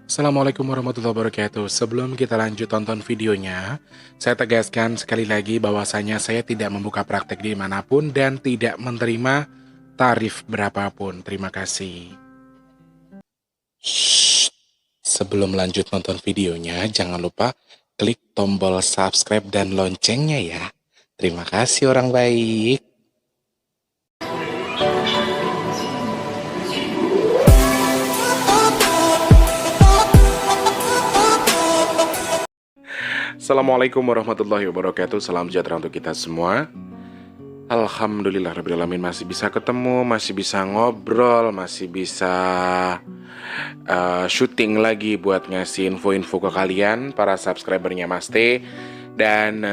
Assalamualaikum warahmatullahi wabarakatuh. Sebelum kita lanjut tonton videonya, saya tegaskan sekali lagi bahwasanya saya tidak membuka praktek dimanapun dan tidak menerima tarif berapapun. Terima kasih. Shh. Sebelum lanjut nonton videonya, jangan lupa klik tombol subscribe dan loncengnya ya. Terima kasih orang baik. Assalamualaikum warahmatullahi wabarakatuh. Salam sejahtera untuk kita semua. Alhamdulillahirrahmanirrahim, masih bisa ketemu, masih bisa ngobrol, masih bisa syuting lagi buat ngasih info-info ke kalian, para subscribernya Mas T. Dan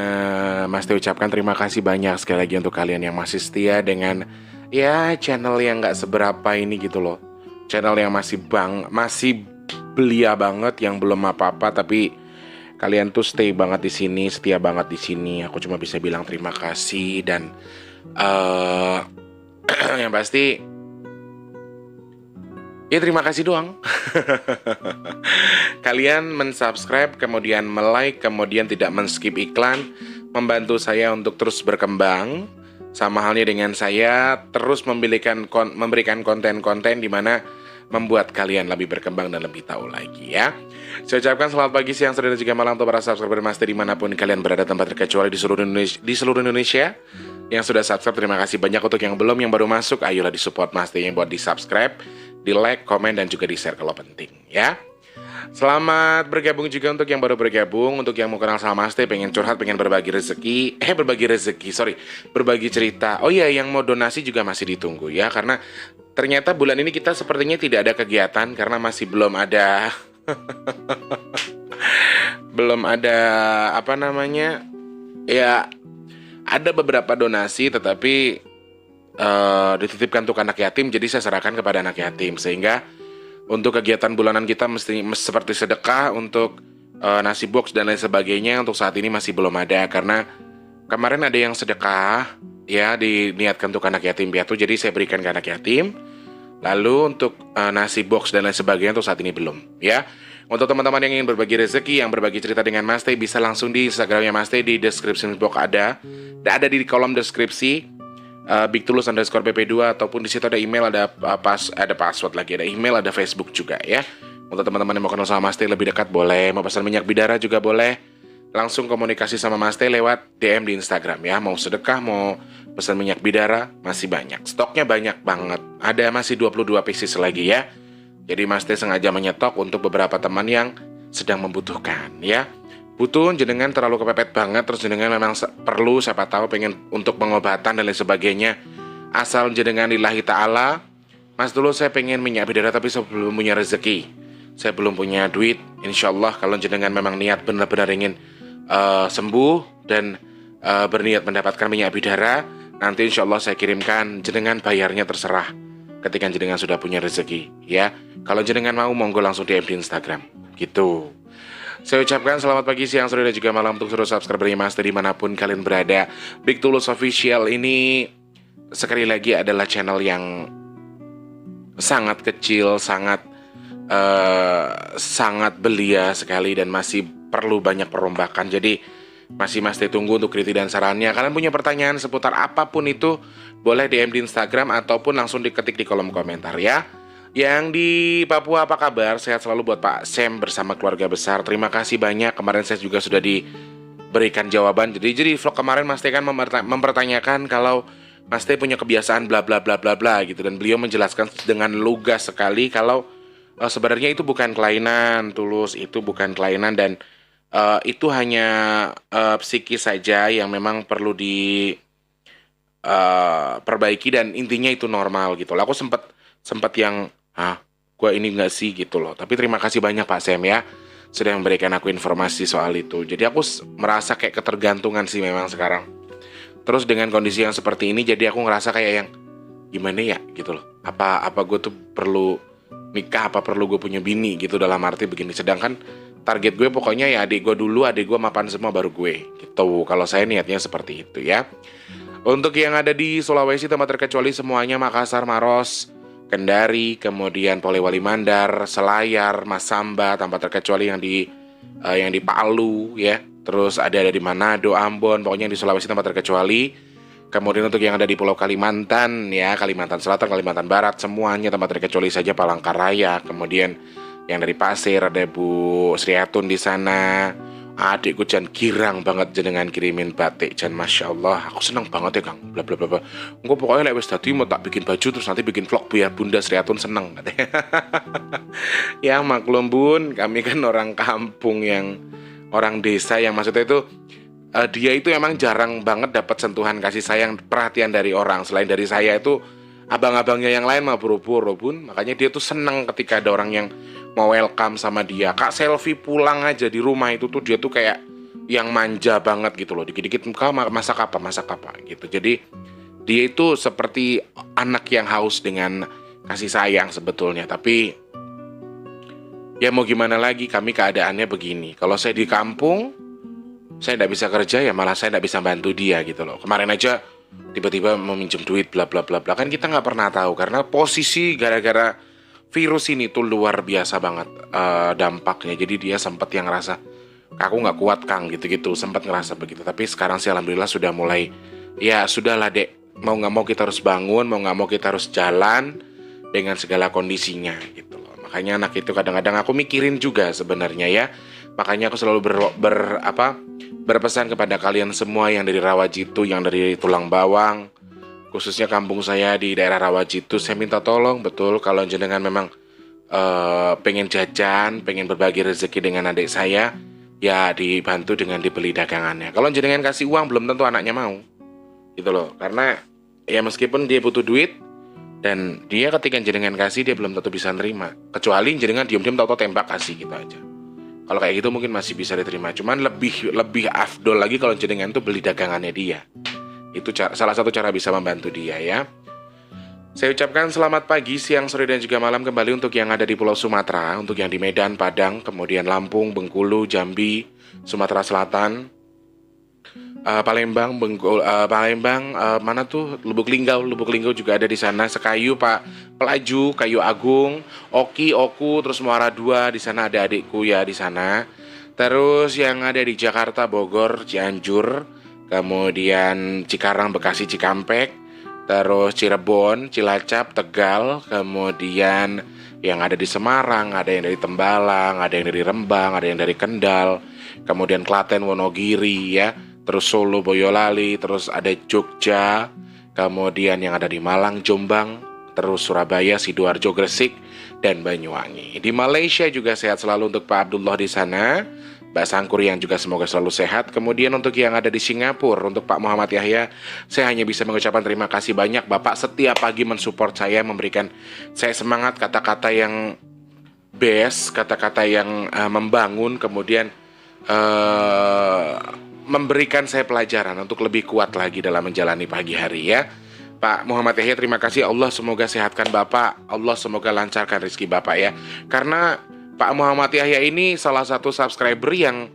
Mas T ucapkan terima kasih banyak sekali lagi untuk kalian yang masih setia dengan ya channel yang gak seberapa ini gitu loh. Channel yang masih belia banget, yang belum apa-apa, tapi kalian tuh stay banget di sini, setia banget di sini. Aku cuma bisa bilang terima kasih dan yang pasti ya terima kasih doang. Kalian mensubscribe, kemudian melike, kemudian tidak men-skip iklan, membantu saya untuk terus berkembang. Sama halnya dengan saya terus memberikan konten-konten di mana membuat kalian lebih berkembang dan lebih tahu lagi ya. Saya ucapkan selamat pagi, siang, sore, dan juga malam untuk para subscriber Mas T dimanapun kalian berada, tempat terkecuali di seluruh Indonesia. Yang sudah subscribe terima kasih banyak, untuk yang belum, yang baru masuk, ayolah disupport Mas T yang buat di subscribe, di like, komen, dan juga di share kalau penting ya. Selamat bergabung juga untuk yang baru bergabung, untuk yang mau kenal sama Mas T, pengen curhat, pengen berbagi cerita. Oh iya, yang mau donasi juga masih ditunggu ya, karena ternyata bulan ini kita sepertinya tidak ada kegiatan karena masih belum ada apa namanya ya, ada beberapa donasi tetapi dititipkan untuk anak yatim, jadi saya serahkan kepada anak yatim, sehingga untuk kegiatan bulanan kita mesti seperti sedekah untuk nasi box dan lain sebagainya untuk saat ini masih belum ada, karena kemarin ada yang sedekah ya, diniatkan untuk anak yatim piatu, jadi saya berikan ke anak yatim. Lalu untuk nasi box dan lain sebagainya untuk saat ini belum ya. Untuk teman-teman yang ingin berbagi rezeki, yang berbagi cerita dengan Mas T, bisa langsung di Instagramnya Mas T, di description box ada di kolom deskripsi, bigtulus_pp2, ataupun di situ ada email, ada password lagi, ada email, ada Facebook juga ya. Untuk teman-teman yang mau kenal sama Mas T lebih dekat boleh, mau pesan minyak bidara juga boleh, langsung komunikasi sama Mas T lewat DM di Instagram ya. Mau sedekah, mau pesan minyak bidara, masih banyak. Stoknya banyak banget. Ada masih 22 pieces lagi ya. Jadi Mas T sengaja menyetok untuk beberapa teman yang sedang membutuhkan ya. Butuh jenengan terlalu kepepet banget, terus jenengan memang perlu, siapa tahu pengen untuk pengobatan dan lain sebagainya. Asal jenengan lillahi ta'ala, Mas dulu saya pengen minyak bidara tapi saya belum punya rezeki, saya belum punya duit. Insya Allah kalau jenengan memang niat benar-benar ingin sembuh dan berniat mendapatkan minyak bidara, nanti insya Allah saya kirimkan, jenengan bayarnya terserah ketika jenengan sudah punya rezeki ya. Kalau jenengan mau, monggo langsung DM di Instagram gitu. Saya ucapkan selamat pagi, siang, sore, dan juga malam untuk seluruh subscriber Mas T dimanapun kalian berada. Big Tulus Official ini sekali lagi adalah channel yang sangat kecil, sangat belia sekali, dan masih perlu banyak perombakan. Jadi masih Mas T tunggu untuk kritik dan sarannya. Kalian punya pertanyaan seputar apapun itu, boleh DM di Instagram ataupun langsung diketik di kolom komentar ya. Yang di Papua apa kabar? Sehat selalu buat Pak Sam bersama keluarga besar. Terima kasih banyak. Kemarin saya juga sudah diberikan jawaban. Jadi vlog kemarin Mas T kan mempertanyakan kalau Mas T punya kebiasaan bla bla bla bla bla gitu, dan beliau menjelaskan dengan lugas sekali kalau sebenarnya itu bukan kelainan, Tulus, itu bukan kelainan, dan itu hanya psikis saja yang memang perlu perbaiki, dan intinya itu normal gitu loh. Aku sempat yang gue ini nggak sih gitu loh. Tapi terima kasih banyak Pak Sam ya, sudah memberikan aku informasi soal itu. Jadi aku merasa kayak ketergantungan sih memang sekarang. Terus dengan kondisi yang seperti ini, jadi aku ngerasa kayak yang gimana ya gitu loh. Apa gue tuh perlu nikah, apa perlu gue punya bini gitu, dalam arti begini. Sedangkan target gue pokoknya ya adik gue dulu, adik gue mapan semua baru gue gitu. Kalau saya niatnya seperti itu ya. Untuk yang ada di Sulawesi, tempat terkecuali semuanya, Makassar, Maros, Kendari, kemudian Polewali Mandar, Selayar, Masamba, tanpa terkecuali yang di Palu ya. Terus ada di Manado, Ambon, pokoknya yang di Sulawesi tanpa terkecuali. Kemudian untuk yang ada di Pulau Kalimantan ya, Kalimantan Selatan, Kalimantan Barat, semuanya tanpa terkecuali saja Palangkaraya. Kemudian yang dari Pasir ada Bu Sriatun di sana. Adikku Jan girang banget jenengan kirimin batik Jan, Masya Allah, aku seneng banget ya Kang, bla bla bla bla. Engko pokoknya lek wis dadi mau tak bikin baju terus nanti bikin vlog biar Bunda Sriatun seneng katanya. Ya maklum Bun, kami kan orang kampung yang orang desa yang maksudnya itu dia itu emang jarang banget dapat sentuhan kasih sayang perhatian dari orang. Selain dari saya itu abang-abangnya yang lain mah buru-buru Bun. Makanya dia tuh seneng ketika ada orang yang mau welcome sama dia. Kak selfie pulang aja di rumah itu tuh dia tuh kayak yang manja banget gitu loh. Dikit-dikit kau masak apa gitu. Jadi dia itu seperti anak yang haus dengan kasih sayang sebetulnya. Tapi ya mau gimana lagi, kami keadaannya begini. Kalau saya di kampung, saya tidak bisa kerja ya malah saya tidak bisa bantu dia gitu loh. Kemarin aja tiba-tiba meminjam duit bla bla bla bla, kan kita nggak pernah tahu karena posisi gara-gara virus ini tuh luar biasa banget dampaknya. Jadi dia sempat yang ngerasa aku nggak kuat Kang gitu-gitu, sempat ngerasa begitu. Tapi sekarang sih alhamdulillah sudah mulai ya sudahlah Dek, mau nggak mau kita harus bangun, mau nggak mau kita harus jalan dengan segala kondisinya gitu loh. Makanya anak itu kadang-kadang aku mikirin juga sebenarnya ya. Makanya aku selalu berpesan kepada kalian semua yang dari Rawajitu, yang dari Tulang Bawang, khususnya kampung saya di daerah Rawajitu, saya minta tolong betul kalau jenengan memang pengen jajan, pengen berbagi rezeki dengan adik saya, ya dibantu dengan dibeli dagangannya. Kalau jenengan kasih uang belum tentu anaknya mau, gitu loh. Karena ya meskipun dia butuh duit dan dia ketika jenengan kasih dia belum tentu bisa nerima. Kecuali jenengan diam-diam tahu-tahu tembak kasih gitu aja. Kalau kayak gitu mungkin masih bisa diterima. Cuman lebih afdol lagi kalau jenengan tuh beli dagangannya dia. Itu salah satu cara bisa membantu dia ya. Saya ucapkan selamat pagi, siang, sore, dan juga malam kembali untuk yang ada di Pulau Sumatera, untuk yang di Medan, Padang, kemudian Lampung, Bengkulu, Jambi, Sumatera Selatan, Palembang, mana tuh Lubuk Linggau juga ada di sana. Sekayu, Pak Pelaju, Kayu Agung, Oki, Oku, terus Muara Dua di sana ada adikku ya di sana. Terus yang ada di Jakarta, Bogor, Cianjur, kemudian Cikarang, Bekasi, Cikampek, terus Cirebon, Cilacap, Tegal, kemudian yang ada di Semarang, ada yang dari Tembalang, ada yang dari Rembang, ada yang dari Kendal, kemudian Klaten, Wonogiri ya. Terus Solo, Boyolali, terus ada Jogja, kemudian yang ada di Malang, Jombang, terus Surabaya, Sidoarjo, Gresik, dan Banyuwangi. Di Malaysia juga sehat selalu untuk Pak Abdullah di sana, Mbak Sangkur yang juga semoga selalu sehat. Kemudian untuk yang ada di Singapura, untuk Pak Muhammad Yahya, saya hanya bisa mengucapkan terima kasih banyak. Bapak setiap pagi mensupport saya, memberikan saya semangat, kata-kata yang best, kata-kata yang membangun, kemudian memberikan saya pelajaran untuk lebih kuat lagi dalam menjalani pagi hari ya. Pak Muhammad Yahya, terima kasih. Allah semoga sehatkan Bapak, Allah semoga lancarkan rezeki Bapak ya. Karena Pak Muhammad Yahya ini salah satu subscriber yang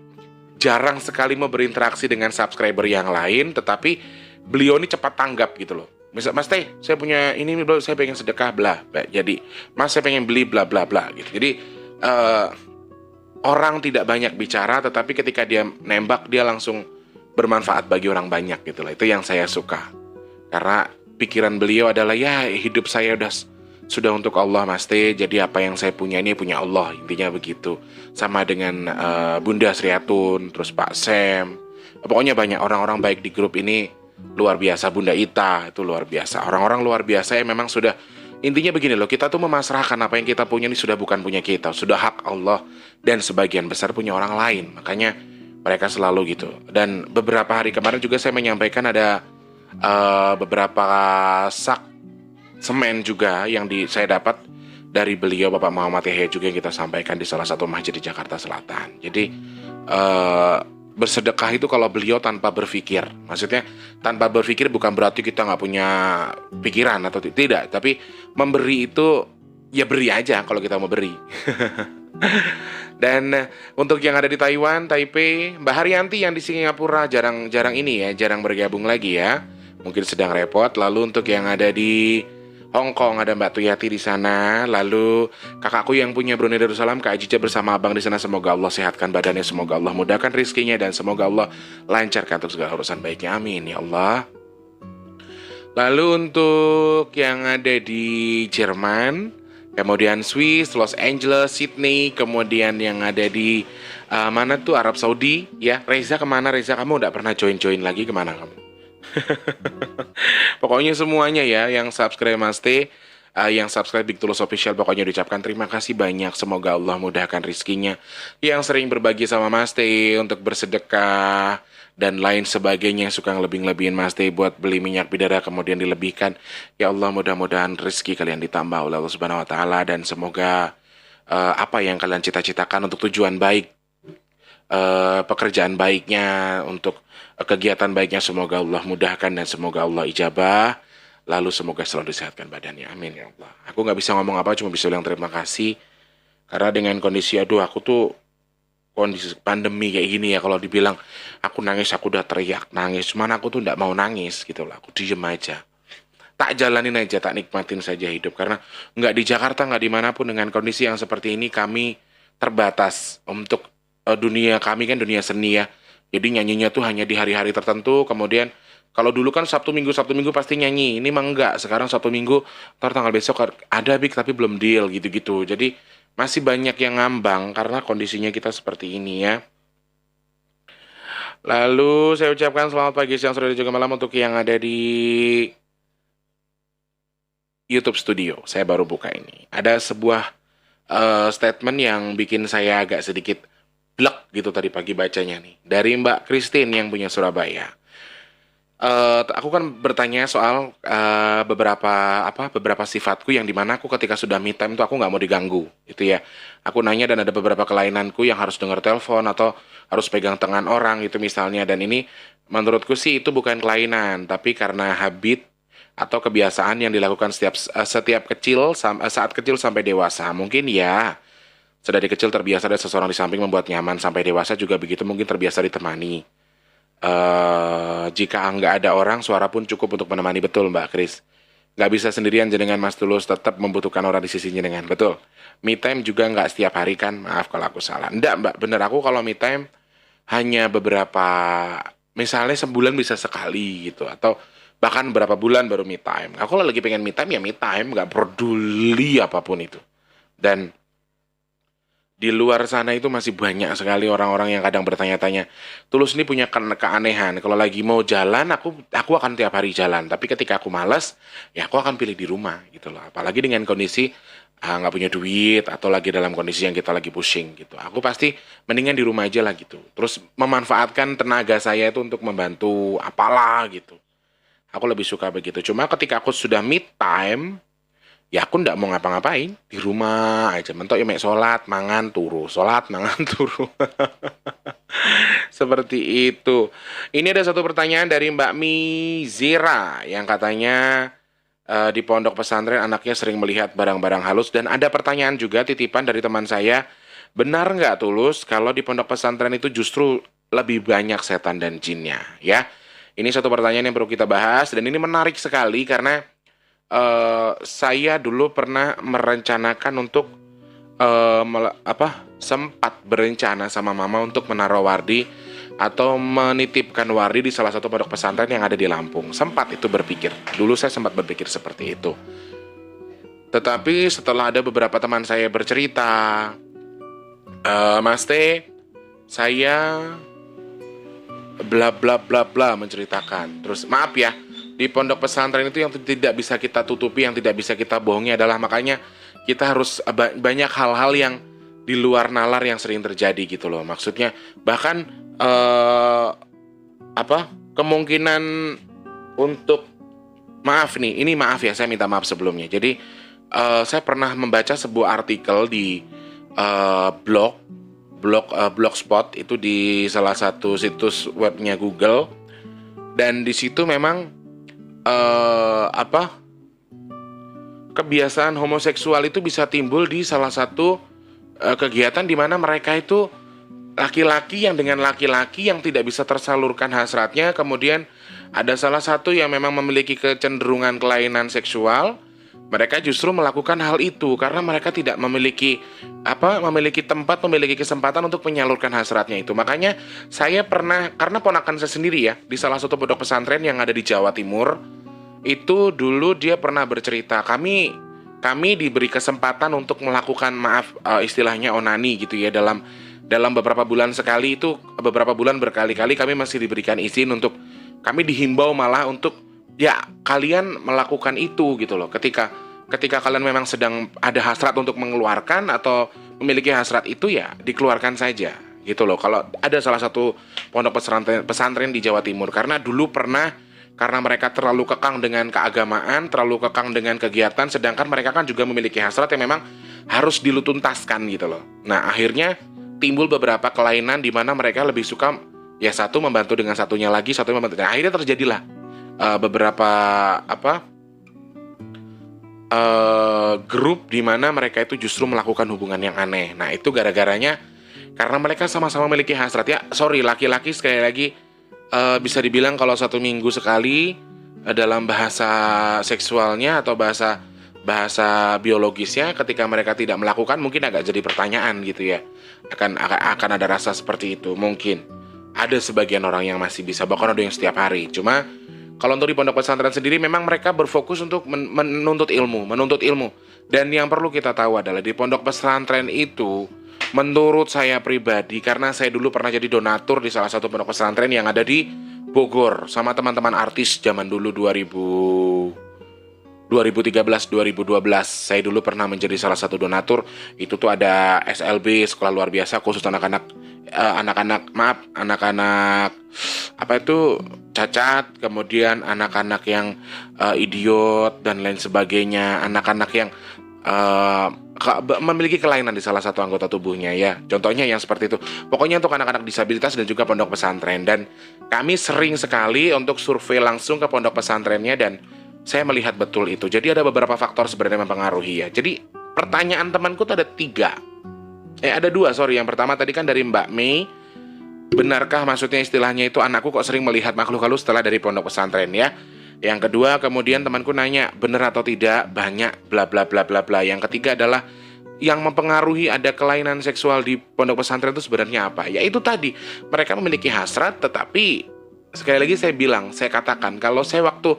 jarang sekali mau berinteraksi dengan subscriber yang lain, tetapi beliau ini cepat tanggap gitu loh. Misal, Mas Teh, saya punya ini bro, saya pengen sedekah bla. Jadi, Mas saya pengen beli bla bla bla gitu. Jadi orang tidak banyak bicara, tetapi ketika dia nembak, dia langsung bermanfaat bagi orang banyak gitu lah. Itu yang saya suka. Karena pikiran beliau adalah, ya hidup saya sudah untuk Allah Mas T, jadi apa yang saya punya ini punya Allah. Intinya begitu. Sama dengan Bunda Sriatun, terus Pak Sam. Pokoknya banyak orang-orang baik di grup ini, luar biasa. Bunda Ita, itu luar biasa. Orang-orang luar biasa yang memang sudah, intinya begini loh, kita tuh memasrahkan apa yang kita punya ini sudah bukan punya kita, sudah hak Allah dan sebagian besar punya orang lain. Makanya mereka selalu gitu. Dan beberapa hari kemarin juga saya menyampaikan ada beberapa sak semen juga yang saya dapat dari beliau Bapak Muhammad Yahya juga yang kita sampaikan di salah satu masjid di Jakarta Selatan. Jadi bersedekah itu kalau beliau tanpa berpikir, maksudnya tanpa berpikir bukan berarti kita nggak punya pikiran atau tidak, tapi memberi itu ya beri aja kalau kita mau beri. Dan untuk yang ada di Taiwan, Taipei, Mbak Haryanti yang di Singapura jarang ini ya, jarang bergabung lagi ya, mungkin sedang repot. Lalu untuk yang ada di Hong Kong ada Mbak Tuyati di sana, lalu kakakku yang punya Brunei Darussalam Kak Ajija bersama abang di sana. Semoga Allah sehatkan badannya, semoga Allah mudahkan rizkinya, dan semoga Allah lancarkan untuk segala urusan baiknya. Amin ya Allah. Lalu untuk yang ada di Jerman, kemudian Swiss, Los Angeles, Sydney, kemudian yang ada di mana tuh Arab Saudi, ya. Reza kemana Reza? Kamu udah pernah join lagi, kemana kamu? Pokoknya semuanya ya yang subscribe Mas T, yang subscribe Big Tulus Official, pokoknya diucapkan terima kasih banyak. Semoga Allah mudahkan rizkinya. Yang sering berbagi sama Mas T untuk bersedekah dan lain sebagainya, suka ngelebih-lebihin Mas T buat beli minyak bidara kemudian dilebihkan. Ya Allah, mudah-mudahan rezeki kalian ditambah oleh Allah Subhanahu wa taala, dan semoga apa yang kalian cita-citakan untuk tujuan baik, pekerjaan baiknya, untuk kegiatan baiknya, semoga Allah mudahkan dan semoga Allah ijabah. Lalu semoga selalu disehatkan badannya. Amin ya Allah. Aku nggak bisa ngomong apa, cuma bisa bilang terima kasih. Karena dengan kondisi, aduh aku tuh kondisi pandemi kayak gini ya, kalau dibilang aku nangis, aku udah teriak nangis. Cuman aku tuh nggak mau nangis gitu loh. Aku diem aja. Tak jalanin aja, tak nikmatin saja hidup. Karena nggak di Jakarta, nggak dimanapun, dengan kondisi yang seperti ini kami terbatas untuk dunia kami kan dunia seni ya. Jadi nyanyinya tuh hanya di hari-hari tertentu. Kemudian kalau dulu kan Sabtu Minggu pasti nyanyi. Ini mah enggak. Sekarang Sabtu Minggu, ntar tanggal besok ada Bik tapi belum deal gitu-gitu. Jadi masih banyak yang ngambang karena kondisinya kita seperti ini ya. Lalu saya ucapkan selamat pagi, siang, sore, dan juga malam untuk yang ada di YouTube Studio. Saya baru buka ini. Ada sebuah statement yang bikin saya agak sedikit blek gitu tadi pagi bacanya nih. Dari Mbak Christine yang punya Surabaya. Aku kan bertanya soal beberapa sifatku yang dimana aku ketika sudah me time tuh aku nggak mau diganggu, gitu ya. Aku nanya dan ada beberapa kelainanku yang harus dengar telepon atau harus pegang tangan orang itu misalnya, dan ini menurutku sih itu bukan kelainan, tapi karena habit atau kebiasaan yang dilakukan setiap kecil saat kecil sampai dewasa. Mungkin ya sedari kecil terbiasa ada seseorang di samping membuat nyaman, sampai dewasa juga begitu, mungkin terbiasa ditemani. Jika nggak ada orang, suara pun cukup untuk menemani. Betul Mbak Kris. Nggak bisa sendirian jenengan Mas Tulus, tetap membutuhkan orang di sisi jenengan. Betul. Me time juga nggak setiap hari kan. Maaf kalau aku salah. Nggak Mbak, bener, aku kalau me time hanya beberapa, misalnya sebulan bisa sekali gitu, atau bahkan berapa bulan baru me time. Aku kalau lagi pengen me time ya me time, nggak peduli apapun itu. Dan di luar sana itu masih banyak sekali orang-orang yang kadang bertanya-tanya, Tulus ini punya keanehan, kalau lagi mau jalan aku akan tiap hari jalan, tapi ketika aku malas ya aku akan pilih di rumah gitu loh. Apalagi dengan kondisi nggak punya duit atau lagi dalam kondisi yang kita lagi pusing gitu, aku pasti mendingan di rumah aja lah gitu, terus memanfaatkan tenaga saya itu untuk membantu apalah gitu. Aku lebih suka begitu. Cuma ketika aku sudah mid time, ya aku ndak mau ngapa-ngapain, di rumah aja mentok ya, mek sholat mangan turu, sholat mangan turu. Seperti itu. Ini ada satu pertanyaan dari Mbak Mizira yang katanya di pondok pesantren anaknya sering melihat barang-barang halus, dan ada pertanyaan juga titipan dari teman saya, benar nggak Tulus kalau di pondok pesantren itu justru lebih banyak setan dan jinnya ya? Ini satu pertanyaan yang perlu kita bahas, dan ini menarik sekali karena saya dulu pernah merencanakan untuk sempat berencana sama mama untuk menaruh wardi atau menitipkan wardi di salah satu pondok pesantren yang ada di Lampung. Sempat itu berpikir, dulu saya sempat berpikir seperti itu. Tetapi setelah ada beberapa teman saya bercerita, Mas T, saya bla bla bla bla menceritakan. Terus maaf ya, di pondok pesantren itu yang tidak bisa kita tutupi, yang tidak bisa kita bohongi adalah, makanya kita harus banyak hal-hal yang di luar nalar yang sering terjadi gitu loh. Maksudnya bahkan kemungkinan untuk, maaf nih, ini maaf ya, saya minta maaf sebelumnya. Jadi saya pernah membaca sebuah artikel di blogspot itu, di salah satu situs webnya Google, dan di situ memang kebiasaan homoseksual itu bisa timbul di salah satu kegiatan di mana mereka itu laki-laki yang dengan laki-laki yang tidak bisa tersalurkan hasratnya, kemudian ada salah satu yang memang memiliki kecenderungan kelainan seksual, Mereka justru melakukan hal itu karena mereka tidak memiliki tempat, memiliki kesempatan untuk menyalurkan hasratnya itu. Makanya saya pernah, karena ponakan saya sendiri ya, di salah satu pondok pesantren yang ada di Jawa Timur, itu dulu dia pernah bercerita, kami diberi kesempatan untuk melakukan, maaf, istilahnya onani gitu ya, dalam beberapa bulan sekali itu, beberapa bulan berkali-kali kami masih diberikan izin untuk, kami dihimbau malah untuk ya kalian melakukan itu gitu loh. Ketika kalian memang sedang ada hasrat untuk mengeluarkan atau memiliki hasrat itu, ya dikeluarkan saja gitu loh. Kalau ada salah satu pondok pesantren di Jawa Timur, karena dulu pernah, karena mereka terlalu kekang dengan keagamaan, terlalu kekang dengan kegiatan, sedangkan mereka kan juga memiliki hasrat yang memang harus dilutuntaskan gitu loh. Nah, akhirnya timbul beberapa kelainan di mana mereka lebih suka ya satu membantu dengan satunya lagi, satu membantu. Nah, akhirnya terjadilah beberapa grup di mana mereka itu justru melakukan hubungan yang aneh. Nah, itu gara-garanya karena mereka sama-sama memiliki hasrat. Ya, sorry, laki-laki sekali lagi bisa dibilang kalau 1 minggu sekali dalam bahasa seksualnya atau bahasa biologisnya, ketika mereka tidak melakukan mungkin agak jadi pertanyaan gitu ya. Akan ada rasa seperti itu. Mungkin ada sebagian orang yang masih bisa, bahkan ada yang setiap hari. Cuma kalau untuk di pondok pesantren sendiri memang mereka berfokus untuk menuntut ilmu. Dan yang perlu kita tahu adalah di pondok pesantren itu, menurut saya pribadi, karena saya dulu pernah jadi donatur di salah satu pondok pesantren yang ada di Bogor sama teman-teman artis zaman dulu 2013-2012. Saya dulu pernah menjadi salah satu donatur. Itu tuh ada SLB, sekolah luar biasa khusus anak-anak apa itu cacat, kemudian anak-anak yang idiot dan lain sebagainya, anak-anak yang memiliki kelainan di salah satu anggota tubuhnya ya. Contohnya yang seperti itu. Pokoknya untuk anak-anak disabilitas dan juga pondok pesantren. Dan kami sering sekali untuk survei langsung ke pondok pesantrennya dan saya melihat betul itu. Jadi ada beberapa faktor sebenarnya mempengaruhi ya. Jadi pertanyaan temanku tuh ada 2. Yang pertama tadi kan dari Mbak Mei. Benarkah maksudnya istilahnya itu anakku kok sering melihat makhluk halus setelah dari pondok pesantren ya. Yang kedua kemudian temanku nanya benar atau tidak banyak bla bla bla bla bla. Yang ketiga adalah yang mempengaruhi ada kelainan seksual di pondok pesantren itu sebenarnya apa? Ya itu tadi, mereka memiliki hasrat, tetapi sekali lagi saya katakan kalau saya waktu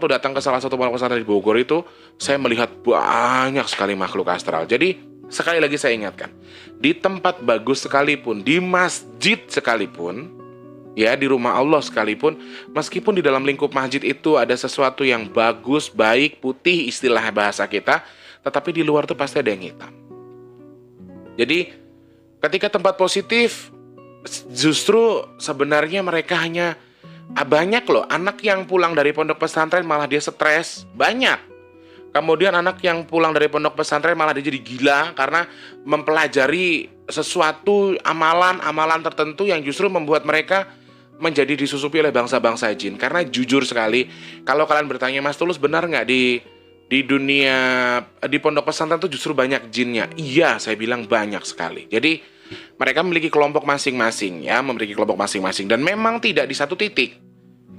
datang ke salah satu pondok pesantren di Bogor itu, saya melihat banyak sekali makhluk astral. Jadi sekali lagi saya ingatkan, di tempat bagus sekalipun, di masjid sekalipun, ya di rumah Allah sekalipun, meskipun di dalam lingkup masjid itu ada sesuatu yang bagus, baik, putih istilah bahasa kita, tetapi di luar tuh pasti ada yang hitam. Jadi ketika tempat positif, justru sebenarnya mereka hanya banyak loh anak yang pulang dari pondok pesantren malah dia stres, banyak. Kemudian anak yang pulang dari pondok pesantren malah dia jadi gila karena mempelajari sesuatu amalan-amalan tertentu yang justru membuat mereka menjadi disusupi oleh bangsa-bangsa jin. Karena jujur sekali, kalau kalian bertanya, Mas Tulus benar nggak di dunia di pondok pesantren itu justru banyak jinnya? Iya, saya bilang banyak sekali. Jadi mereka memiliki kelompok masing-masing ya, dan memang tidak di satu titik.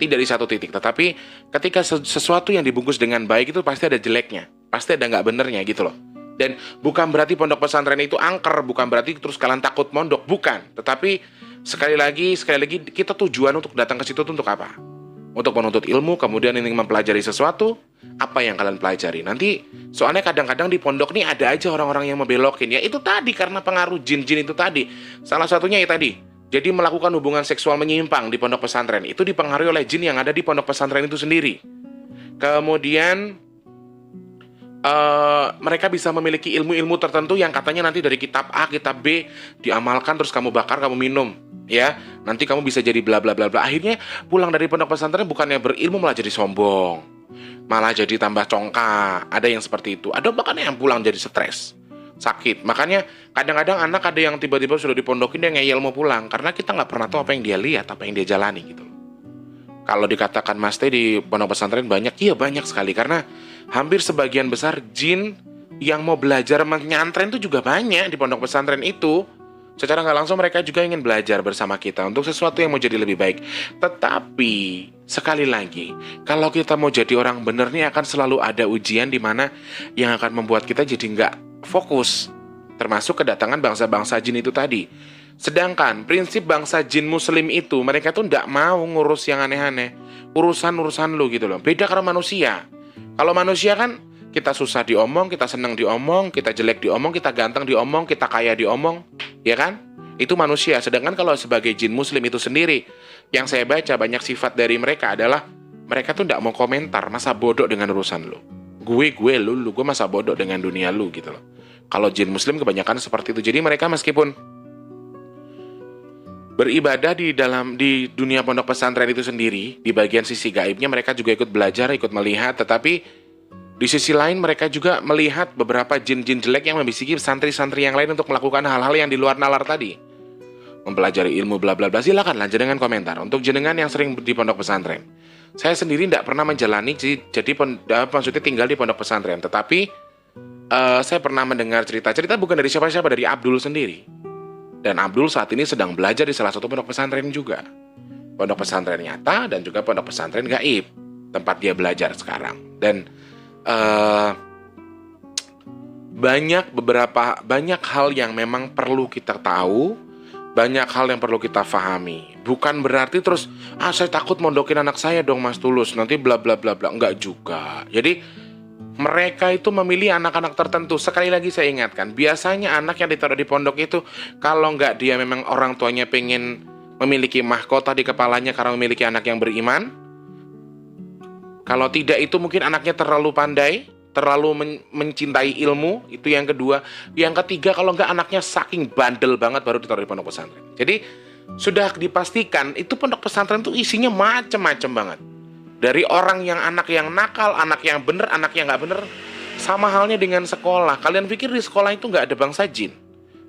Tetapi ketika sesuatu yang dibungkus dengan baik itu pasti ada jeleknya, pasti ada nggak benernya gitu loh. Dan bukan berarti pondok pesantren itu angker, bukan berarti terus kalian takut mondok, bukan. Tetapi sekali lagi kita tujuan untuk datang ke situ untuk apa? Untuk menuntut ilmu, kemudian ingin mempelajari sesuatu. Apa yang kalian pelajari nanti? Soalnya kadang-kadang di pondok nih ada aja orang-orang yang membelokin. Ya itu tadi karena pengaruh jin-jin itu tadi. Salah satunya ya tadi. Jadi melakukan hubungan seksual menyimpang di pondok pesantren itu dipengaruhi oleh jin yang ada di pondok pesantren itu sendiri. Kemudian mereka bisa memiliki ilmu-ilmu tertentu yang katanya nanti dari kitab A, kitab B diamalkan terus kamu bakar, kamu minum, ya. Nanti kamu bisa jadi bla bla bla bla. Akhirnya pulang dari pondok pesantren bukannya berilmu malah jadi sombong, malah jadi tambah congkak. Ada yang seperti itu. Ada bahkan yang pulang jadi stres, sakit. Makanya kadang-kadang anak ada yang tiba-tiba sudah dipondokin dia ngeyel mau pulang karena kita nggak pernah tahu apa yang dia lihat, apa yang dia jalani gitu. Kalau dikatakan Mas Teh di pondok pesantren banyak, iya banyak sekali karena hampir sebagian besar jin yang mau belajar menyantren itu juga banyak di pondok pesantren itu. Secara nggak langsung mereka juga ingin belajar bersama kita untuk sesuatu yang mau jadi lebih baik. Tetapi sekali lagi, kalau kita mau jadi orang bener nih akan selalu ada ujian di mana yang akan membuat kita jadi nggak fokus. Termasuk kedatangan bangsa-bangsa jin itu tadi. Sedangkan prinsip bangsa jin muslim itu mereka tuh nggak mau ngurus yang aneh-aneh. Urusan-urusan lu gitu loh. Beda kalau manusia. Kalau manusia kan kita susah diomong, kita senang diomong, kita jelek diomong, kita ganteng diomong, kita kaya diomong, ya kan? Itu manusia. Sedangkan kalau sebagai jin muslim itu sendiri, yang saya baca banyak sifat dari mereka adalah mereka tuh nggak mau komentar, masa bodoh dengan urusan lu. Gue, lu, gue masa bodoh dengan dunia lu gitu loh. Kalau jin muslim kebanyakan seperti itu. Jadi mereka meskipun beribadah di dunia pondok pesantren itu sendiri, di bagian sisi gaibnya mereka juga ikut belajar, ikut melihat, tetapi di sisi lain mereka juga melihat beberapa jin-jin jelek yang membisiki santri-santri yang lain untuk melakukan hal-hal yang di luar nalar tadi. Mempelajari ilmu bla bla bla. Silakan lah jenengan komentar. Untuk jenengan yang sering di pondok pesantren, saya sendiri tidak pernah menjalani jadi maksudnya tinggal di pondok pesantren. Tetapi saya pernah mendengar cerita bukan dari siapa-siapa, dari Abdul sendiri. Dan Abdul saat ini sedang belajar di salah satu pondok pesantren juga. Pondok pesantren nyata dan juga pondok pesantren gaib, tempat dia belajar sekarang. Dan banyak hal yang memang perlu kita tahu, banyak hal yang perlu kita pahami. Bukan berarti terus saya takut mondokin anak saya dong Mas Tulus, nanti bla bla bla bla. Enggak juga. Jadi mereka itu memilih anak-anak tertentu. Sekali lagi saya ingatkan, biasanya anak yang ditaruh di pondok itu kalau nggak dia memang orang tuanya pengen memiliki mahkota di kepalanya karena memiliki anak yang beriman. Kalau tidak itu mungkin anaknya terlalu pandai, terlalu mencintai ilmu, itu yang kedua. Yang ketiga kalau nggak anaknya saking bandel banget baru ditaruh di pondok pesantren. Jadi sudah dipastikan itu pondok pesantren itu isinya macem-macem banget. Dari orang yang anak yang nakal, anak yang bener, anak yang nggak bener. Sama halnya dengan sekolah. Kalian pikir di sekolah itu nggak ada bangsa jin?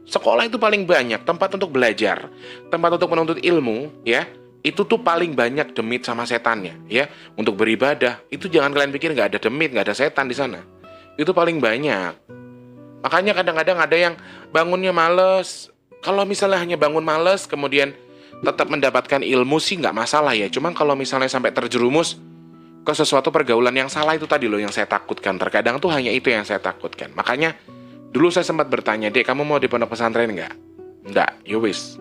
Sekolah itu paling banyak tempat untuk belajar, tempat untuk menuntut ilmu, ya. Itu tuh paling banyak demit sama setannya, ya. Untuk beribadah, itu jangan kalian pikir nggak ada demit, nggak ada setan di sana. Itu paling banyak. Makanya kadang-kadang ada yang bangunnya males. Kalau misalnya hanya bangun males, kemudian tetap mendapatkan ilmu sih nggak masalah ya. Cuman kalau misalnya sampai terjerumus ke sesuatu pergaulan yang salah itu tadi loh yang saya takutkan. Terkadang tuh hanya itu yang saya takutkan. Makanya dulu saya sempat bertanya, Dek, kamu mau di pondok pesantren nggak? Nggak, yowis.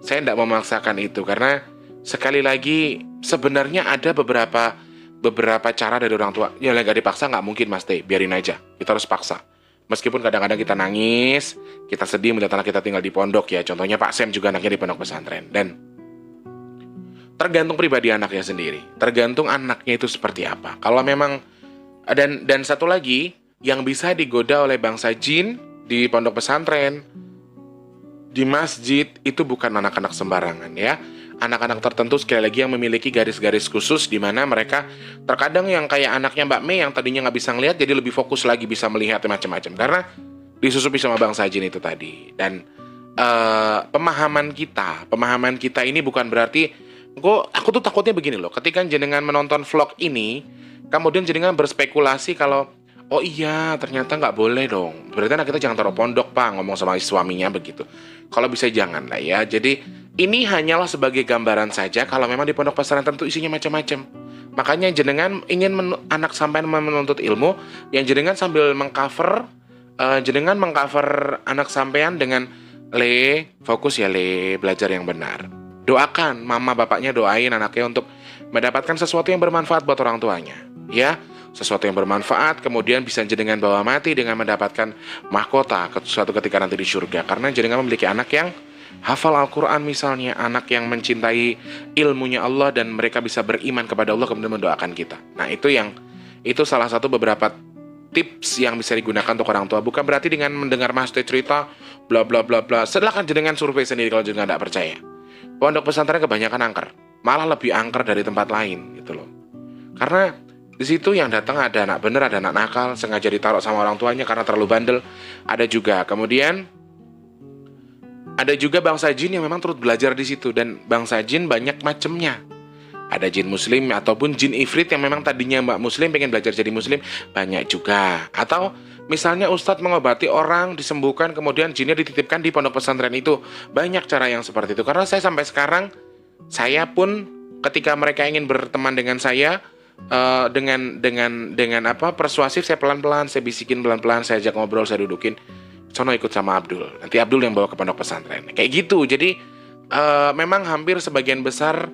Saya nggak memaksakan itu karena sekali lagi, sebenarnya ada beberapa cara dari orang tua. Ya, nggak dipaksa nggak mungkin Mas Teh, biarin aja. Kita harus paksa. Meskipun kadang-kadang kita nangis, kita sedih melihat anak kita tinggal di pondok ya. Contohnya Pak Sem juga anaknya di pondok pesantren. Dan tergantung pribadi anaknya sendiri. Tergantung anaknya itu seperti apa. Kalau memang dan satu lagi yang bisa digoda oleh bangsa jin di pondok pesantren, di masjid itu bukan anak-anak sembarangan ya. Anak-anak tertentu sekali lagi yang memiliki garis-garis khusus di mana mereka terkadang yang kayak anaknya Mbak Mei yang tadinya nggak bisa ngelihat jadi lebih fokus lagi bisa melihat macam-macam karena disusupi sama bangsa jin itu tadi. Dan pemahaman kita ini bukan berarti aku tuh takutnya begini loh, ketika jenengan menonton vlog ini kemudian jenengan berspekulasi kalau oh iya ternyata nggak boleh dong, berarti anak kita jangan taruh pondok Pak, ngomong sama suaminya begitu. Kalau bisa jangan lah ya. Jadi ini hanyalah sebagai gambaran saja kalau memang di pondok pesantren tentu isinya macam-macam. Makanya jenengan ingin anak sampean menuntut ilmu, yang jenengan sambil mengcover anak sampean dengan fokus ya belajar yang benar. Doakan mama bapaknya, doain anaknya untuk mendapatkan sesuatu yang bermanfaat buat orang tuanya, ya. Sesuatu yang bermanfaat kemudian bisa jenengan bawa mati dengan mendapatkan mahkota suatu ketika nanti di surga. Karena jenengan memiliki anak yang hafal Al-Quran misalnya, anak yang mencintai ilmunya Allah dan mereka bisa beriman kepada Allah kemudian mendoakan kita. Nah itu salah satu beberapa tips yang bisa digunakan untuk orang tua. Bukan berarti dengan mendengar master cerita bla bla bla bla. Silakan jenengan survei sendiri kalau jenengan tidak percaya. Pondok pesantren kebanyakan angker, malah lebih angker dari tempat lain gitu loh. Karena di situ yang datang ada anak bener, ada anak nakal, sengaja ditaruh sama orang tuanya karena terlalu bandel. Ada juga. Kemudian ada juga bangsa jin yang memang turut belajar di situ, dan bangsa jin banyak macamnya. Ada jin muslim ataupun jin ifrit yang memang tadinya mbak muslim pengen belajar jadi muslim, banyak juga. Atau misalnya ustadz mengobati orang, disembuhkan, kemudian jinnya dititipkan di pondok pesantren itu. Banyak cara yang seperti itu. Karena saya sampai sekarang, saya pun ketika mereka ingin berteman dengan saya, dengan apa persuasif, saya pelan-pelan, saya bisikin pelan-pelan, saya ajak ngobrol, saya dudukin, sono ikut sama Abdul. Nanti Abdul yang bawa ke pondok pesantren. Kayak gitu. Jadi memang hampir sebagian besar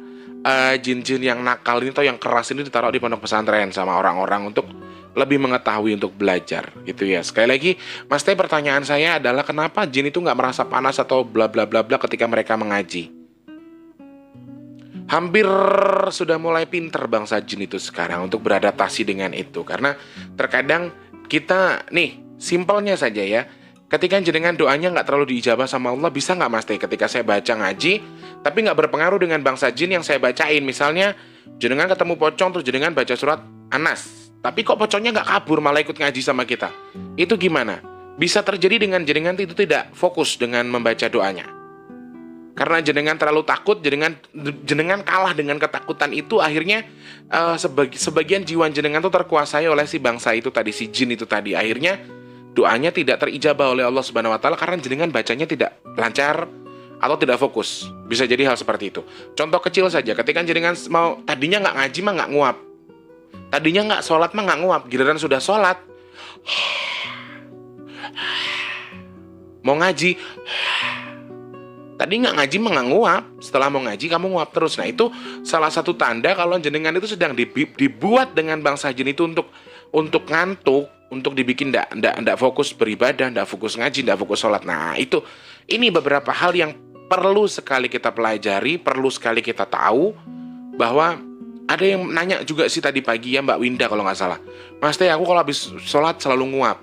jin-jin yang nakal ini atau yang keras ini ditaruh di pondok pesantren sama orang-orang untuk lebih mengetahui, untuk belajar gitu ya. Sekali lagi, Mas Teh, pertanyaan saya adalah kenapa jin itu nggak merasa panas atau bla bla bla bla ketika mereka mengaji? Hampir sudah mulai pinter bangsa jin itu sekarang untuk beradaptasi dengan itu. Karena terkadang kita, nih, simpelnya saja ya, ketika jenengan doanya nggak terlalu diijabah sama Allah, bisa nggak Mas Teh ketika saya baca ngaji, tapi nggak berpengaruh dengan bangsa jin yang saya bacain. Misalnya, jenengan ketemu pocong, terus jenengan baca surat Anas, tapi kok pocongnya nggak kabur, malah ikut ngaji sama kita. Itu gimana? Bisa terjadi dengan jenengan itu tidak fokus dengan membaca doanya. Karena jenengan terlalu takut, jenengan kalah dengan ketakutan itu, akhirnya sebagian jiwa jenengan itu terkuasai oleh si bangsa itu tadi, si jin itu tadi. Akhirnya doanya tidak terijabah oleh Allah Subhanahu wa taala karena jenengan bacanya tidak lancar atau tidak fokus. Bisa jadi hal seperti itu. Contoh kecil saja, ketika jenengan mau tadinya nggak ngaji mah nggak nguap. Tadinya nggak sholat mah nggak nguap. Giliran sudah sholat, mau ngaji, tadi nggak ngaji mah nggak nguap. Setelah mau ngaji kamu nguap terus. Nah, itu salah satu tanda kalau jenengan itu sedang dibuat dengan bangsa jin itu untuk ngantuk, untuk dibikin ndak fokus beribadah, ndak fokus ngaji, ndak fokus sholat. Nah, ini beberapa hal yang perlu sekali kita pelajari, perlu sekali kita tahu. Bahwa ada yang nanya juga sih tadi pagi ya, Mbak Winda kalau nggak salah, Mas Teh, aku kalau habis sholat selalu nguap.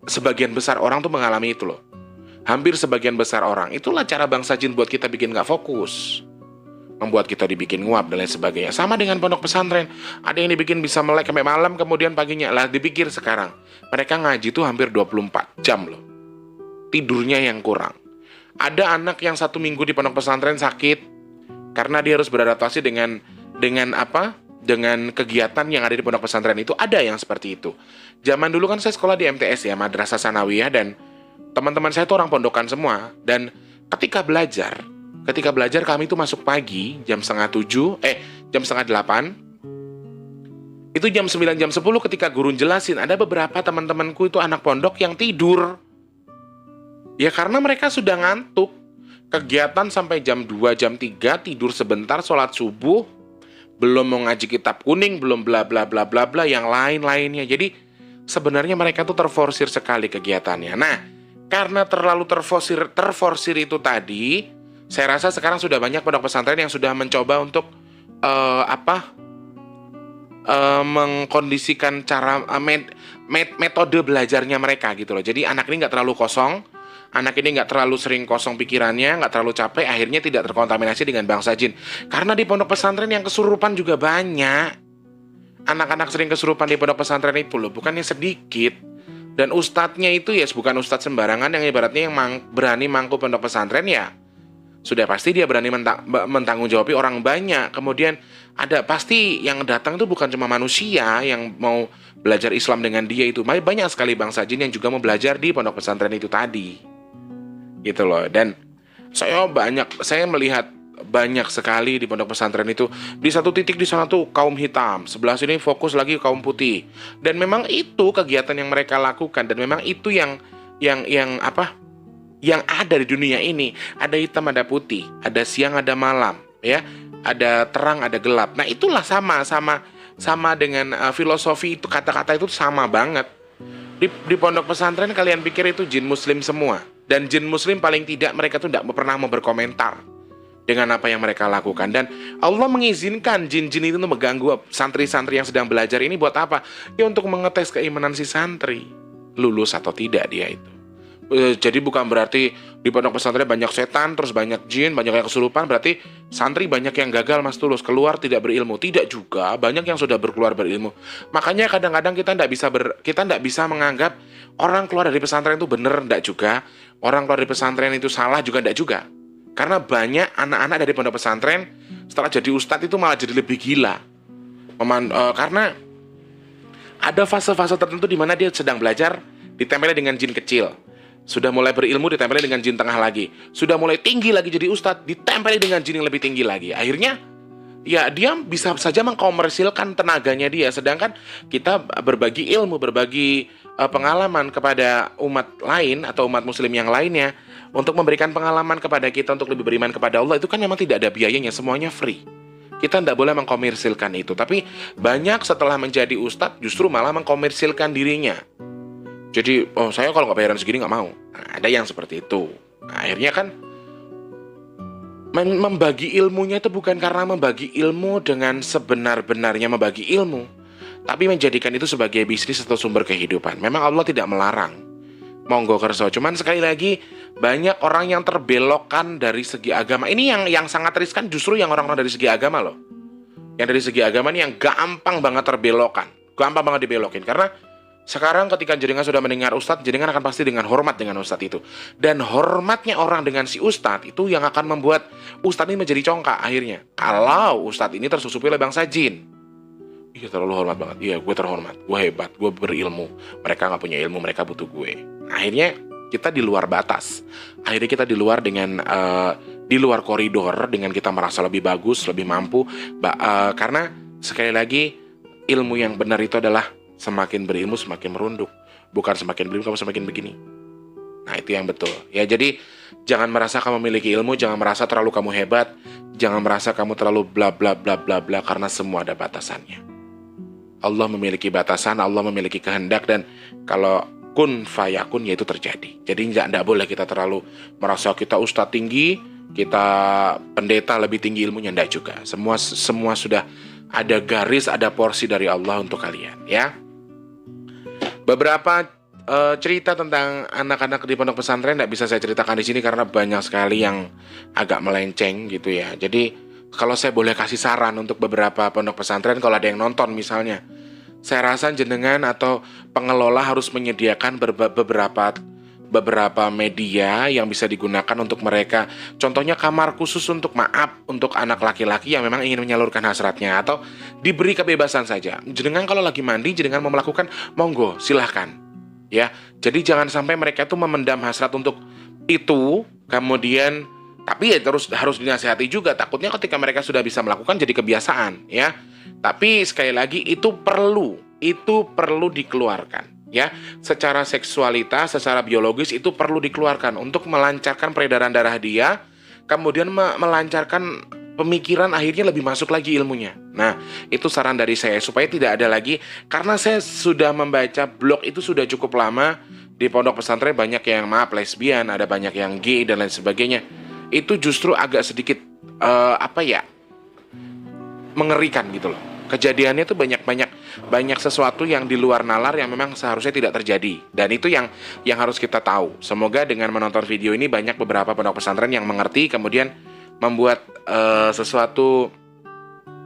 Sebagian besar orang tuh mengalami itu loh. Hampir sebagian besar orang. Itulah cara bangsa jin buat kita bikin nggak fokus, membuat kita dibikin nguap dan lain sebagainya. Sama dengan pondok pesantren, ada yang dibikin bisa melek sampai malam, kemudian paginya lah. Dipikir sekarang mereka ngaji tuh hampir 24 jam loh, tidurnya yang kurang. Ada anak yang 1 minggu di pondok pesantren sakit karena dia harus beradaptasi dengan kegiatan yang ada di pondok pesantren itu. Ada yang seperti itu. Zaman dulu kan saya sekolah di MTS ya, Madrasah Sanawiyah, dan teman-teman saya itu orang pondokan semua. Dan ketika belajar kami itu masuk pagi jam 7:30, itu jam 9, jam 10 ketika guru jelasin, ada beberapa teman-temanku itu anak pondok yang tidur. Ya karena mereka sudah ngantuk. Kegiatan sampai jam 2, jam 3, tidur sebentar, sholat subuh, belum mau ngaji kitab kuning, belum bla bla bla bla bla yang lain-lainnya. Jadi sebenarnya mereka tuh terforsir sekali kegiatannya. Nah, karena terlalu terforsir itu tadi, saya rasa sekarang sudah banyak pondok pesantren yang sudah mencoba untuk mengkondisikan cara metode belajarnya mereka gitu loh. Jadi anak ini nggak terlalu kosong, anak ini nggak terlalu sering kosong pikirannya, nggak terlalu capek, akhirnya tidak terkontaminasi dengan bangsa jin. Karena di pondok pesantren yang kesurupan juga banyak. Anak-anak sering kesurupan di pondok pesantren itu loh, bukannya sedikit. Dan ustadznya itu ya bukan ustadz sembarangan, yang ibaratnya yang berani mangku pondok pesantren ya sudah pasti dia berani mentanggung-jawabi orang banyak. Kemudian ada pasti yang datang itu bukan cuma manusia yang mau belajar Islam dengan dia itu. Banyak sekali bangsa jin yang juga mau belajar di pondok pesantren itu tadi. Gitu loh. Dan saya melihat banyak sekali di pondok pesantren itu. Di satu titik di sana tuh kaum hitam, sebelah sini fokus lagi kaum putih. Dan memang itu kegiatan yang mereka lakukan, dan memang itu yang ada di dunia ini. Ada hitam, ada putih, ada siang, ada malam, ya. Ada terang, ada gelap. Nah, itulah sama dengan filosofi itu, kata-kata itu sama banget. Di pondok pesantren kalian pikir itu jin muslim semua. Dan jin muslim paling tidak mereka tuh tidak pernah mau berkomentar dengan apa yang mereka lakukan. Dan Allah mengizinkan jin-jin itu mengganggu santri-santri yang sedang belajar ini buat apa? Ya untuk mengetes keimanan si santri, lulus atau tidak dia itu. Jadi bukan berarti di pondok pesantren banyak setan, terus banyak jin, banyak yang kesurupan, berarti santri banyak yang gagal mas tulus, keluar tidak berilmu. Tidak juga, banyak yang sudah berkeluar berilmu. Makanya kadang-kadang kita tidak bisa menganggap orang keluar dari pesantren itu benar, tidak juga. Orang keluar dari pesantren itu salah juga, tidak juga. Karena banyak anak-anak dari pondok pesantren setelah jadi ustadz itu malah jadi lebih gila. Karena ada fase-fase tertentu di mana dia sedang belajar ditempeli dengan jin kecil. Sudah mulai berilmu ditempeli dengan jin tengah lagi. Sudah mulai tinggi lagi jadi ustadz, ditempeli dengan jin yang lebih tinggi lagi. Akhirnya ya dia bisa saja mengkomersilkan tenaganya dia. Sedangkan kita berbagi ilmu, berbagi pengalaman kepada umat lain atau umat muslim yang lainnya, untuk memberikan pengalaman kepada kita untuk lebih beriman kepada Allah, itu kan memang tidak ada biayanya, semuanya free. Kita tidak boleh mengkomersilkan itu. Tapi banyak setelah menjadi ustadz justru malah mengkomersilkan dirinya. Jadi, saya kalau nggak bayaran segini nggak mau. Nah, ada yang seperti itu. Nah, akhirnya kan membagi ilmunya itu bukan karena membagi ilmu dengan sebenar-benarnya membagi ilmu, tapi menjadikan itu sebagai bisnis atau sumber kehidupan. Memang Allah tidak melarang. Monggo kerso. Cuman sekali lagi, banyak orang yang terbelokkan dari segi agama. Ini yang sangat riskan justru yang orang-orang dari segi agama loh. Yang dari segi agama ini yang gampang banget terbelokkan. Gampang banget dibelokin. Karena sekarang ketika jenengan sudah mendengar ustadz, jenengan akan pasti dengan hormat dengan ustadz itu. Dan hormatnya orang dengan si ustadz itu yang akan membuat ustadz ini menjadi congkak akhirnya. Kalau ustadz ini tersusupi oleh bangsa jin. Iya, terlalu hormat banget. Iya, gue terhormat, gue hebat, gue berilmu. Mereka gak punya ilmu, mereka butuh gue. Nah, akhirnya kita di luar batas. Akhirnya kita di luar dengan di luar koridor, dengan kita merasa lebih bagus, lebih mampu. Karena sekali lagi, ilmu yang benar itu adalah semakin berilmu semakin merunduk, bukan semakin berilmu kamu semakin begini. Nah, itu yang betul. Ya, jadi jangan merasa kamu memiliki ilmu, jangan merasa terlalu kamu hebat, jangan merasa kamu terlalu bla bla bla bla bla, karena semua ada batasannya. Allah memiliki batasan, Allah memiliki kehendak, dan kalau kun fayakun, yaitu terjadi. Jadi tidak boleh kita terlalu merasa kita ustadz tinggi, kita pendeta lebih tinggi ilmunya, tidak juga. Semua sudah ada garis, ada porsi dari Allah untuk kalian, ya. Beberapa cerita tentang anak-anak di pondok pesantren tidak bisa saya ceritakan di sini karena banyak sekali yang agak melenceng gitu ya. Jadi kalau saya boleh kasih saran untuk beberapa pondok pesantren, kalau ada yang nonton misalnya, saya rasa jenengan atau pengelola harus menyediakan beberapa media yang bisa digunakan untuk mereka. Contohnya kamar khusus untuk anak laki-laki yang memang ingin menyalurkan hasratnya, atau diberi kebebasan saja. Jenengan kalau lagi mandi, jenengan mau melakukan, monggo, silahkan. Ya, jadi jangan sampai mereka itu memendam hasrat untuk itu, kemudian tapi ya terus harus dinasihati juga. Takutnya ketika mereka sudah bisa melakukan jadi kebiasaan, ya. Tapi sekali lagi itu perlu dikeluarkan. Ya, secara seksualitas, secara biologis itu perlu dikeluarkan untuk melancarkan peredaran darah dia, kemudian melancarkan pemikiran, akhirnya lebih masuk lagi ilmunya. Nah, itu saran dari saya supaya tidak ada lagi, karena saya sudah membaca blog itu sudah cukup lama di pondok pesantren, banyak yang lesbian, ada banyak yang gay dan lain sebagainya. Itu justru agak sedikit mengerikan gitu loh. Kejadiannya tuh banyak sesuatu yang di luar nalar yang memang seharusnya tidak terjadi. Dan itu yang harus kita tahu. Semoga dengan menonton video ini banyak beberapa pondok pesantren yang mengerti, kemudian membuat sesuatu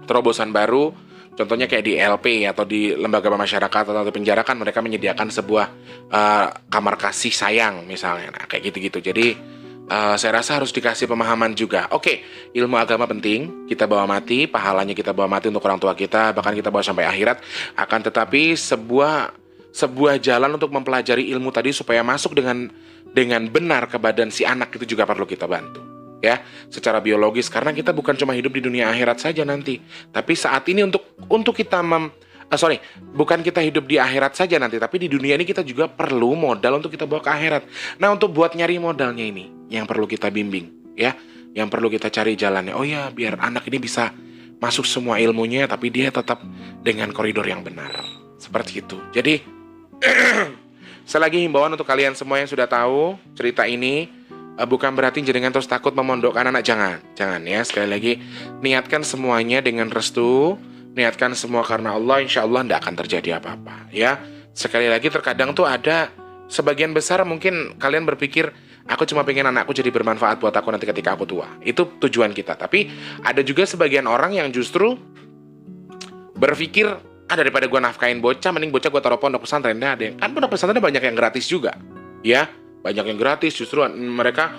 terobosan baru. Contohnya kayak di LP atau di lembaga pemasyarakatan atau di penjara kan mereka menyediakan sebuah kamar kasih sayang misalnya. Nah, kayak gitu-gitu. Jadi saya rasa harus dikasih pemahaman juga. Oke, ilmu agama penting, kita bawa mati, pahalanya kita bawa mati untuk orang tua kita, bahkan kita bawa sampai akhirat. Akan tetapi sebuah jalan untuk mempelajari ilmu tadi supaya masuk dengan benar ke badan si anak itu juga perlu kita bantu. Ya, secara biologis, karena kita bukan cuma hidup di dunia akhirat saja nanti, tapi saat ini untuk kita bukan kita hidup di akhirat saja nanti, tapi di dunia ini kita juga perlu modal untuk kita bawa ke akhirat. Nah, untuk buat nyari modalnya ini yang perlu kita bimbing, ya, yang perlu kita cari jalannya. Oh ya, biar anak ini bisa masuk semua ilmunya, tapi dia tetap dengan koridor yang benar, seperti itu. Jadi selagi himbauan untuk kalian semua yang sudah tahu cerita ini, bukan berarti jenengan terus takut memondokkan anak, jangan ya. Sekali lagi, niatkan semuanya dengan restu, niatkan semua karena Allah, insya Allah tidak akan terjadi apa-apa, ya. Sekali lagi, terkadang tuh ada sebagian besar mungkin kalian berpikir, aku cuma pengen anakku jadi bermanfaat buat aku nanti ketika aku tua. Itu tujuan kita. Tapi ada juga sebagian orang yang justru berpikir, daripada gue nafkain bocah, mending bocah gue taruh pondok pesantren. Kan pondok pesantren banyak yang gratis juga, ya. Banyak yang gratis, justru mereka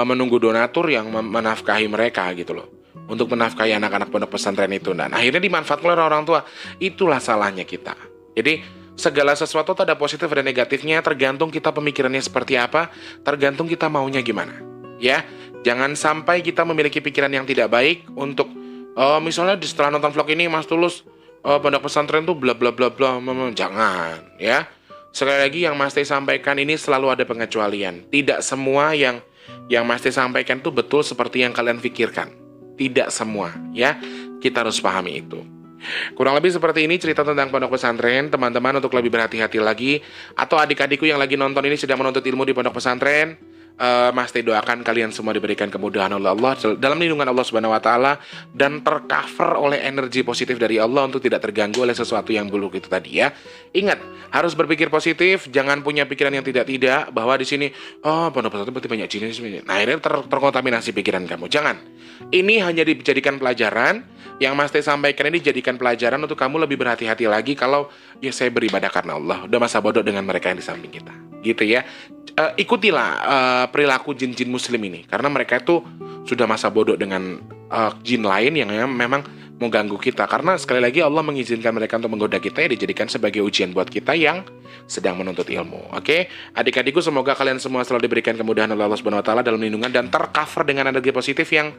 menunggu donatur yang menafkahi mereka gitu loh. untuk menafkahi anak-anak pondok pesantren itu, dan akhirnya dimanfaatkan oleh orang tua. Itulah salahnya kita. Jadi segala sesuatu ada positif dan negatifnya, tergantung kita pemikirannya seperti apa, tergantung kita maunya gimana. Ya, jangan sampai kita memiliki pikiran yang tidak baik untuk misalnya setelah nonton vlog ini Mas Tulus pondok pesantren tuh bla bla bla bla, jangan ya. Sekali lagi yang Mas Teh sampaikan ini selalu ada pengecualian. Tidak semua yang Mas Teh sampaikan itu betul seperti yang kalian pikirkan. Tidak semua ya. Kita harus pahami itu. Kurang lebih seperti ini cerita tentang pondok pesantren. Teman-teman untuk lebih berhati-hati lagi, atau adik-adikku yang lagi nonton ini sedang menuntut ilmu di pondok pesantren, Mas Teh doakan kalian semua diberikan kemudahan oleh Allah, dalam lindungan Allah Subhanahu wa taala, dan tercover oleh energi positif dari Allah untuk tidak terganggu oleh sesuatu yang buruk itu tadi ya. Ingat, harus berpikir positif, jangan punya pikiran yang tidak-tidak bahwa di sini pondok pesantren berarti banyak jin. Nah, ini terkontaminasi pikiran kamu. Jangan. Ini hanya dijadikan pelajaran. Yang Mas Teh sampaikan ini dijadikan pelajaran untuk kamu lebih berhati-hati lagi kalau ya saya beribadah karena Allah. Udah masa bodoh dengan mereka yang di samping kita. Gitu ya. Ikutilah perilaku jin-jin muslim ini, karena mereka itu sudah masa bodoh dengan jin lain yang memang mengganggu kita. Karena sekali lagi Allah mengizinkan mereka untuk menggoda kita, ya dijadikan sebagai ujian buat kita yang sedang menuntut ilmu. Oke, adik-adikku, semoga kalian semua selalu diberikan kemudahan oleh Allah Subhanahu wa taala dalam lindungan dan tercover dengan energi positif yang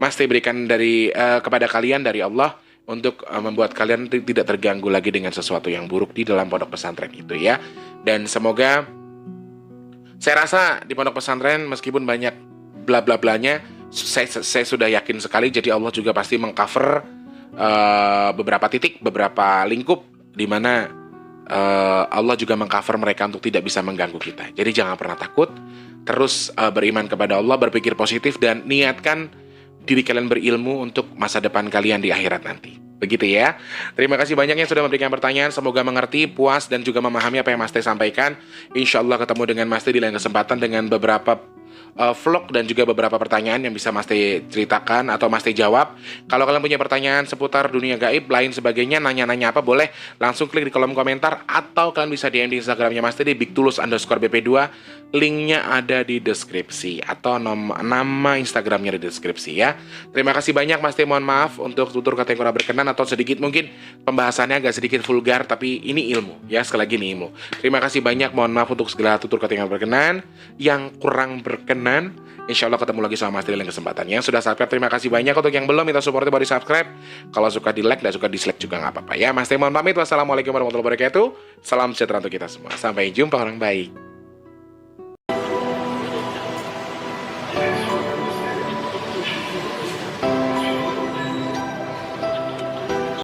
Mas Teh berikan dari kepada kalian dari Allah, untuk membuat kalian tidak terganggu lagi dengan sesuatu yang buruk di dalam pondok pesantren itu ya. Dan semoga, saya rasa di pondok pesantren meskipun banyak bla bla blanya, saya sudah yakin sekali, jadi Allah juga pasti mengcover beberapa titik, beberapa lingkup di mana Allah juga mengcover mereka untuk tidak bisa mengganggu kita. Jadi jangan pernah takut, terus beriman kepada Allah, berpikir positif, dan niatkan diri kalian berilmu untuk masa depan kalian di akhirat nanti. Begitu ya. Terima kasih banyak yang sudah memberikan pertanyaan. Semoga mengerti, puas, dan juga memahami apa yang Mas Teh sampaikan. Insya Allah ketemu dengan Mas Teh di lain kesempatan dengan beberapa vlog dan juga beberapa pertanyaan yang bisa Mas Teh ceritakan atau Mas Teh jawab. Kalau kalian punya pertanyaan seputar dunia gaib, lain sebagainya, nanya-nanya apa, boleh langsung klik di kolom komentar, atau kalian bisa DM di Instagramnya Mas Teh di bigtulus_bp2. Linknya ada di deskripsi, atau nama Instagramnya di deskripsi ya. Terima kasih banyak Mas Teh, mohon maaf untuk tutur kata yang kurang berkenan atau sedikit mungkin pembahasannya agak sedikit vulgar, tapi ini ilmu ya, sekali lagi ini ilmu. Terima kasih banyak, mohon maaf untuk segala tutur kata yang berkenan, yang kurang berkenan. Insya Allah ketemu lagi sama Mas Teh lain kesempatan. Yang sudah subscribe, terima kasih banyak. Untuk yang belum, minta supportnya baru subscribe. Kalau suka di like, dan suka dislike juga nggak apa-apa ya. Mas Teh mohon pamit. Wassalamualaikum warahmatullahi wabarakatuh. Salam sejahtera untuk kita semua. Sampai jumpa orang baik.